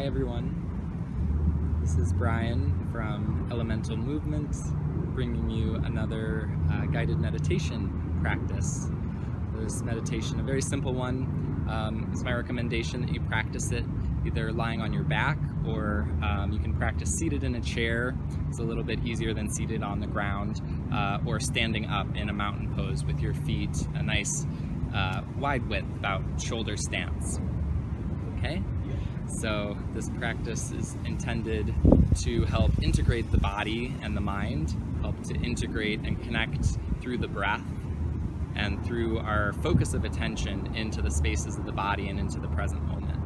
everyone. This is Brian from Elemental Movements, bringing you another guided meditation practice. This meditation, a very simple one, is my recommendation that you practice it either lying on your back or you can practice seated in a chair. It's a little bit easier than seated on the ground, or standing up in a mountain pose with your feet a nice wide width, about shoulder stance. Okay? So this practice is intended to help integrate the body and the mind, help to integrate and connect through the breath and through our focus of attention into the spaces of the body and into the present moment.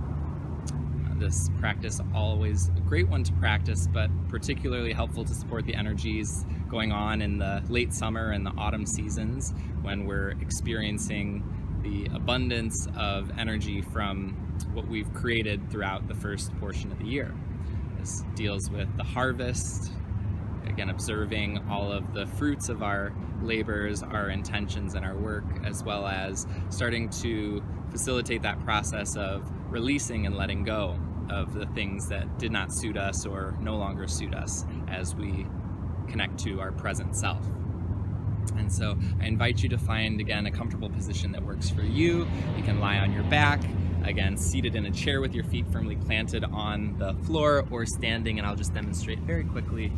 This practice, always a great one to practice, but particularly helpful to support the energies going on in the late summer and the autumn seasons when we're experiencing the abundance of energy from what we've created throughout the first portion of the year. This deals with the harvest, again observing all of the fruits of our labors, our intentions, and our work, as well as starting to facilitate that process of releasing and letting go of the things that did not suit us or no longer suit us as we connect to our present self. And so I invite you to find, again, a comfortable position that works for you. You can lie on your back, again, seated in a chair with your feet firmly planted on the floor, or standing, and I'll just demonstrate very quickly.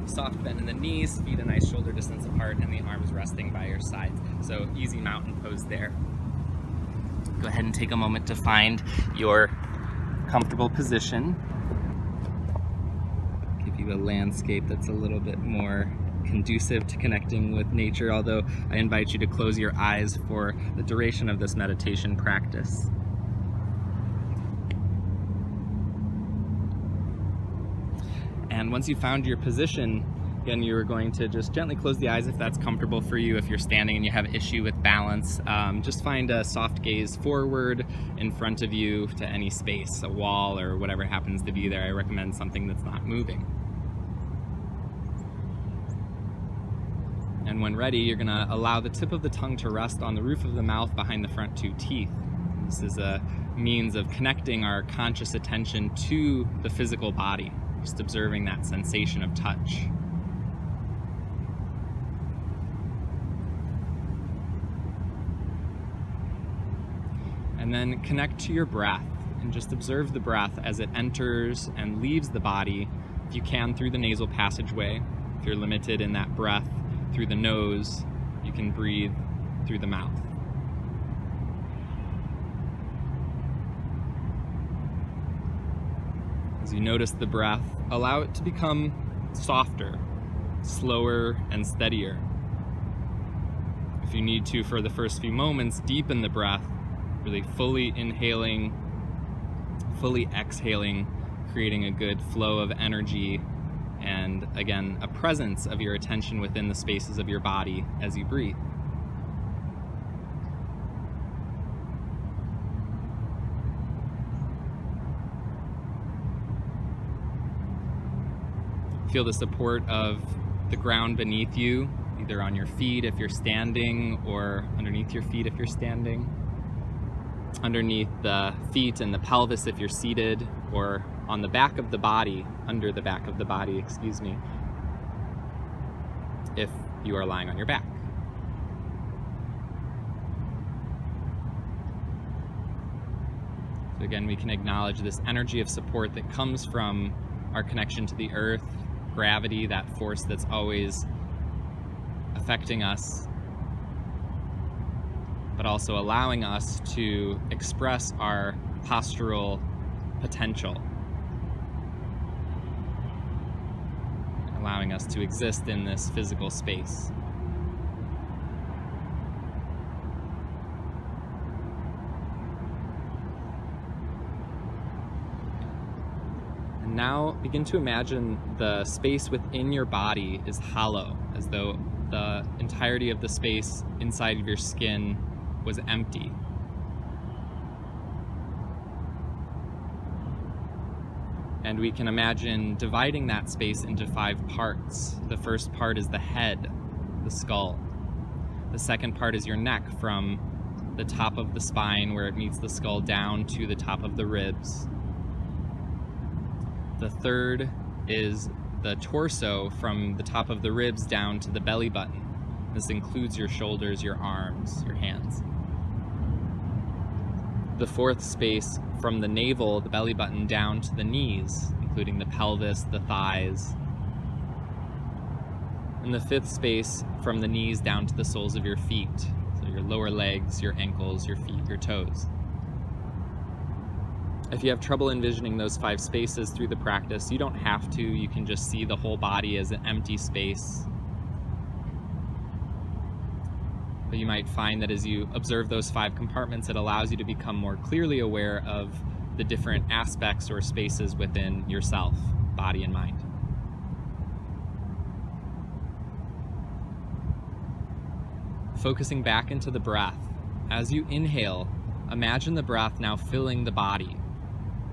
Soft bend in the knees, feet a nice shoulder distance apart, and the arms resting by your sides. So easy mountain pose there. Go ahead and take a moment to find your comfortable position. Give you a landscape that's a little bit more conducive to connecting with nature, although I invite you to close your eyes for the duration of this meditation practice. And once you've found your position, again, you're going to just gently close the eyes if that's comfortable for you. If you're standing and you have issue with balance, just find a soft gaze forward in front of you to any space, a wall or whatever happens to be there. I recommend something that's not moving. And when ready, you're going to allow the tip of the tongue to rest on the roof of the mouth behind the front two teeth. This is a means of connecting our conscious attention to the physical body, just observing that sensation of touch. And then connect to your breath and just observe the breath as it enters and leaves the body, if you can, through the nasal passageway. If you're limited in that breath through the nose, you can breathe through the mouth. As you notice the breath, allow it to become softer, slower, and steadier. If you need to, for the first few moments, deepen the breath, really fully inhaling, fully exhaling, creating a good flow of energy and, again, a presence of your attention within the spaces of your body as you breathe. Feel the support of the ground beneath you, either on your feet if you're standing or underneath your feet if you're standing. Underneath the feet and the pelvis if you're seated, or on the back of the body, under the back of the body, if you are lying on your back. So again, we can acknowledge this energy of support that comes from our connection to the earth, gravity, that force that's always affecting us, but also allowing us to express our postural potential, allowing us to exist in this physical space. And now begin to imagine the space within your body is hollow, as though the entirety of the space inside of your skin was empty. And we can imagine dividing that space into 5 parts. The first part is the head, the skull. The second part is your neck, from the top of the spine where it meets the skull down to the top of the ribs. The third is the torso from the top of the ribs down to the belly button. This includes your shoulders, your arms, your hands. The fourth space from the navel, the belly button, down to the knees, including the pelvis, the thighs. And the fifth space from the knees down to the soles of your feet. So your lower legs, your ankles, your feet, your toes. If you have trouble envisioning those 5 spaces through the practice, you don't have to. You can just see the whole body as an empty space. But you might find that as you observe those 5 compartments, it allows you to become more clearly aware of the different aspects or spaces within yourself, body and mind. Focusing back into the breath. As you inhale, imagine the breath now filling the body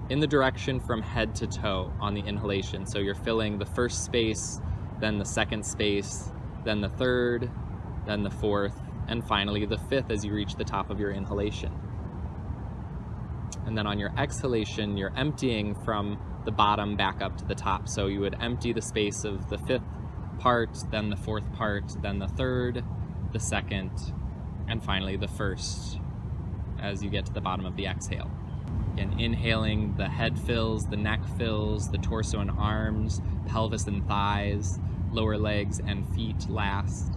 in the direction from head to toe on the inhalation. So you're filling the first space, then the second space, then the third, then the fourth, and finally the fifth as you reach the top of your inhalation. And then on your exhalation, you're emptying from the bottom back up to the top. So you would empty the space of the fifth part, then the fourth part, then the third, the second, and finally the first as you get to the bottom of the exhale. Again, inhaling, the head fills, the neck fills, the torso and arms, pelvis and thighs, lower legs and feet last.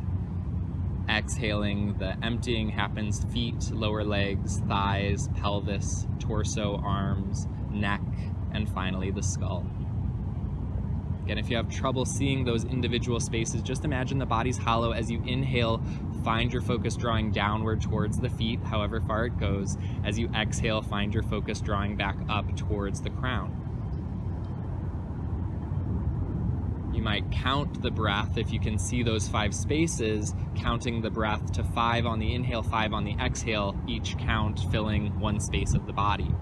Exhaling, the emptying happens feet, lower legs, thighs, pelvis, torso, arms, neck, and finally the skull. Again, if you have trouble seeing those individual spaces, just imagine the body's hollow. As you inhale, find your focus drawing downward towards the feet, however far it goes. As you exhale, find your focus drawing back up towards the crown. You might count the breath if you can see those 5 spaces, counting the breath to 5 on the inhale, 5 on the exhale, each count filling 1 space of the body.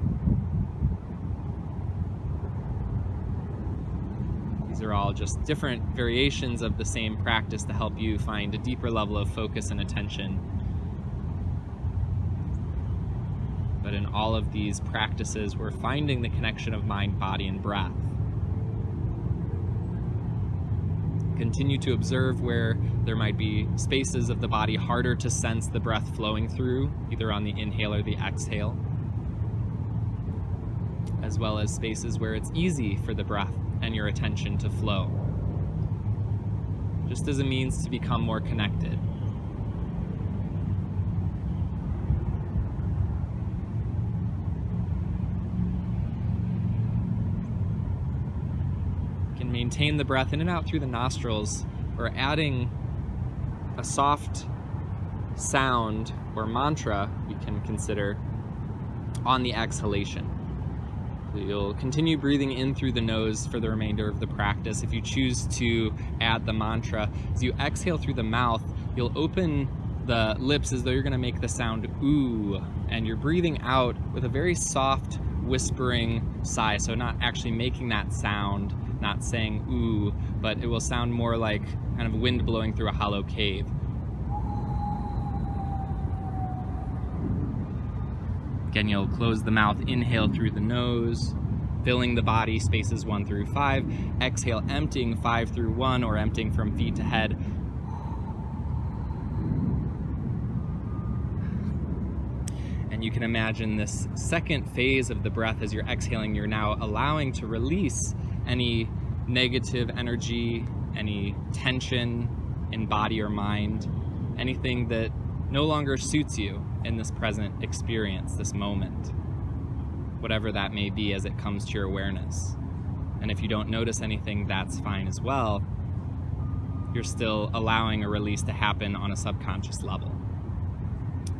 These are all just different variations of the same practice to help you find a deeper level of focus and attention. But in all of these practices, we're finding the connection of mind, body, and breath. Continue to observe where there might be spaces of the body harder to sense the breath flowing through, either on the inhale or the exhale, as well as spaces where it's easy for the breath and your attention to flow, just as a means to become more connected. You can maintain the breath in and out through the nostrils, or adding a soft sound or mantra we can consider on the exhalation. You'll continue breathing in through the nose for the remainder of the practice. If you choose to add the mantra, as you exhale through the mouth, you'll open the lips as though you're going to make the sound ooh, and you're breathing out with a very soft, whispering sigh. So not actually making that sound, not saying ooh, but it will sound more like kind of wind blowing through a hollow cave. Again, you'll close the mouth, inhale through the nose, filling the body, spaces 1 through 5. Exhale, emptying 5 through 1, or emptying from feet to head. And you can imagine this second phase of the breath as you're exhaling, you're now allowing to release any negative energy, any tension in body or mind, anything that no longer suits you in this present experience, this moment, whatever that may be as it comes to your awareness. And if you don't notice anything, that's fine as well. You're still allowing a release to happen on a subconscious level.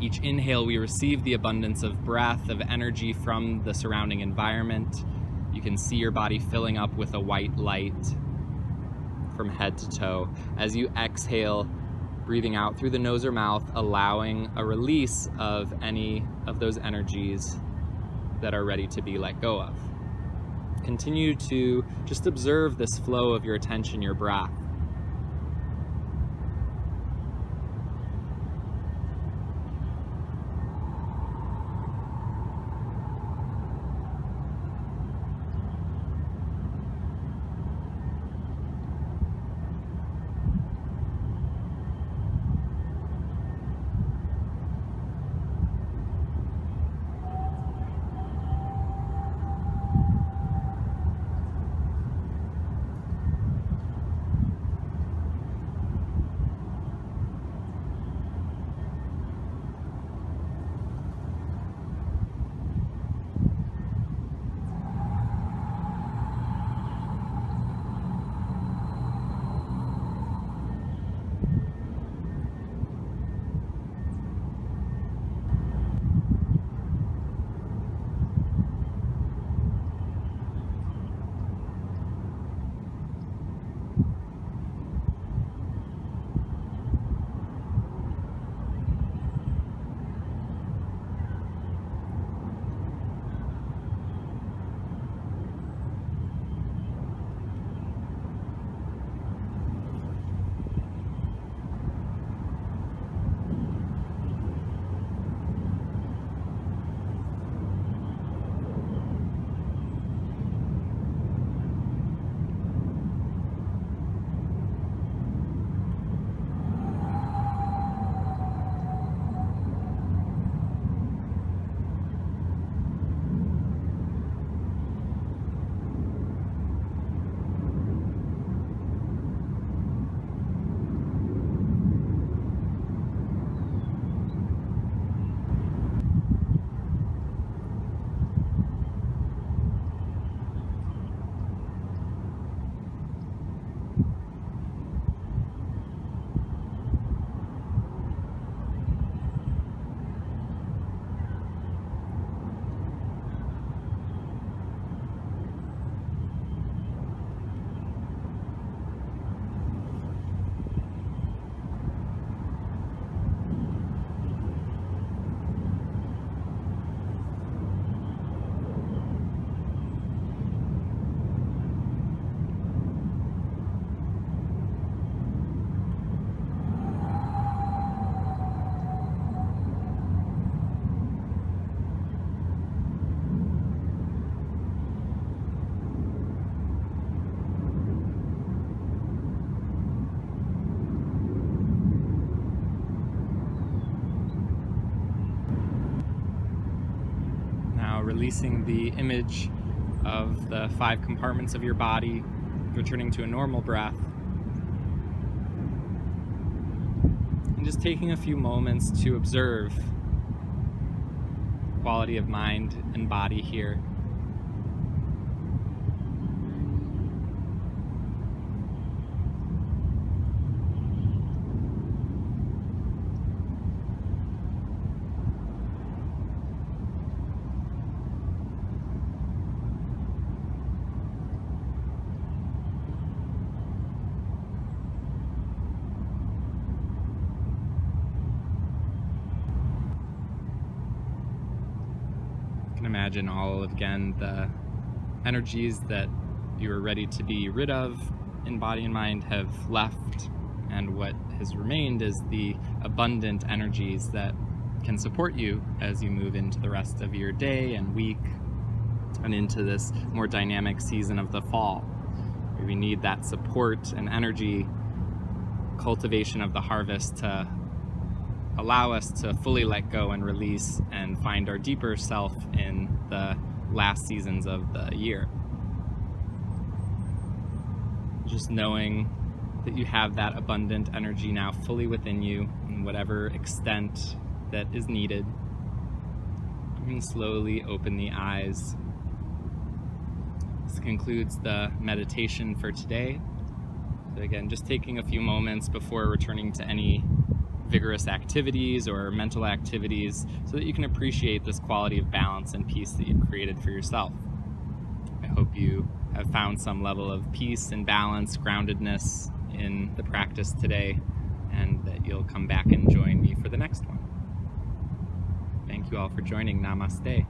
Each inhale, we receive the abundance of breath, of energy from the surrounding environment. You can see your body filling up with a white light from head to toe. As you exhale, breathing out through the nose or mouth, allowing a release of any of those energies that are ready to be let go of. Continue to just observe this flow of your attention, your breath. releasing the image of the 5 compartments of your body, returning to a normal breath. And just taking a few moments to observe quality of mind and body here. Imagine all again the energies that you are ready to be rid of in body and mind have left, and what has remained is the abundant energies that can support you as you move into the rest of your day and week and into this more dynamic season of the fall, where we need that support and energy, cultivation of the harvest to allow us to fully let go and release and find our deeper self in the last seasons of the year. Just knowing that you have that abundant energy now fully within you in whatever extent that is needed. You can slowly open the eyes. This concludes the meditation for today. So again, just taking a few moments before returning to any vigorous activities or mental activities so that you can appreciate this quality of balance and peace that you've created for yourself. I hope you have found some level of peace and balance, groundedness in the practice today, and that you'll come back and join me for the next one. Thank you all for joining. Namaste.